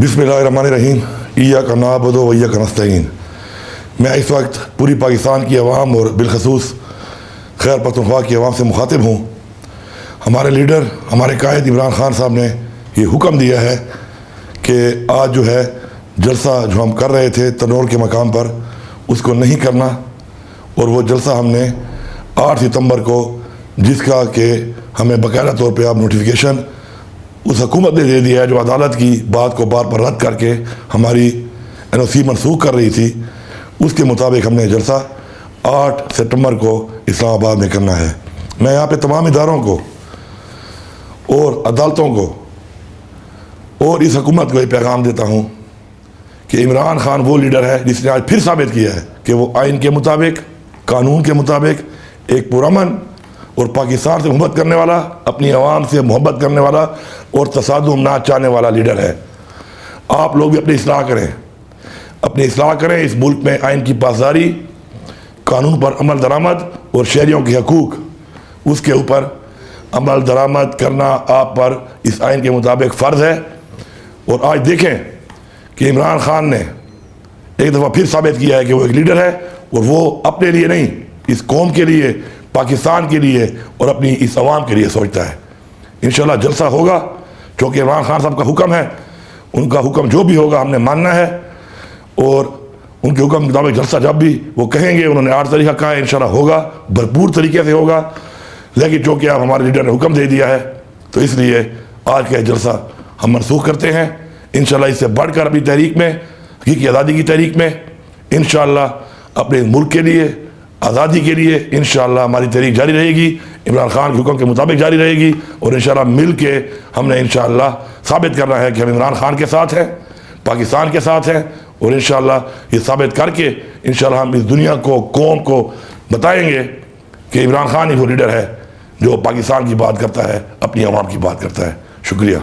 बिस्मिल्लाहिर्रहमानिर्रहीम इय्याका नअबुदु व इय्याका नस्तईन। मैं इस वक्त पूरी पाकिस्तान की आवाम और बिलखसूस खैबर पख्तूनख्वा की आवाम से मुखातिब हूँ। हमारे लीडर, हमारे कायद इमरान खान साहब ने ये हुक्म दिया है कि आज जो है जलसा जो हम कर रहे थे तनोर के मकाम पर, उसको नहीं करना। और वो जलसा हमने 8 सितंबर को, जिसका कि हमें बाकायदा तौर पे आप नोटिफिकेशन उस हुकूमत ने दे दिया है जो अदालत की बात को बार बार रद्द करके हमारी NOC मनसूख कर रही थी, उसके मुताबिक हमने जलसा 8 सितंबर को इस्लामाबाद में करना है। मैं यहाँ पे तमाम इदारों को और अदालतों को और इस हुकूमत को ये पैगाम देता हूँ कि इमरान खान वो लीडर है जिसने आज फिर साबित किया है कि वो आइन के मुताबिक, कानून के मुताबिक एक पुरअमन और पाकिस्तान से मोहब्बत करने वाला, अपनी आवाम से मोहब्बत करने वाला और तसादुम ना चाहने वाला लीडर है। आप लोग भी अपनी इस्लाह करें, अपनी इस्लाह करें। इस मुल्क में आइन की पासदारी, कानून पर अमल दरामद और शहरियों के हकूक़, उसके ऊपर अमल दरामद करना आप पर इस आइन के मुताबिक फ़र्ज़ है। और आज देखें कि इमरान खान ने एक दफ़ा फिर साबित किया है कि वो एक लीडर है और वो अपने लिए नहीं, इस कौम के लिए, पाकिस्तान के लिए और अपनी इस आवाम के लिए सोचता है। इंशाल्लाह जलसा होगा, क्योंकि इमरान खान साहब का हुक्म है। उनका हुक्म जो भी होगा हमने मानना है और उनके हुक्म के मुताबिक जलसा जब भी वो कहेंगे, उन्होंने 8 तारीख कहा है, इंशाल्लाह होगा, भरपूर तरीके से होगा। लेकिन चूँकि अब हमारे लीडर ने हुक्म दे दिया है तो इसलिए आज का जलसा हम मनसूख करते हैं। इंशाल्लाह इससे बढ़कर अपनी तहरीक में, हकीकी आज़ादी की तहरीक में, इंशाल्लाह अपने मुल्क के लिए, आज़ादी के लिए इंशाल्लाह हमारी तहरीक जारी रहेगी, इमरान खान के हुक्म के मुताबिक जारी रहेगी। और इंशाल्लाह मिल के हमने इंशाल्लाह साबित करना है कि हम इमरान खान के साथ हैं, पाकिस्तान के साथ हैं। और इंशाल्लाह ये साबित करके इंशाल्लाह हम इस दुनिया को, कौम को बताएंगे कि इमरान खान ही वो लीडर है जो पाकिस्तान की बात करता है, अपनी आवाम की बात करता है। शुक्रिया।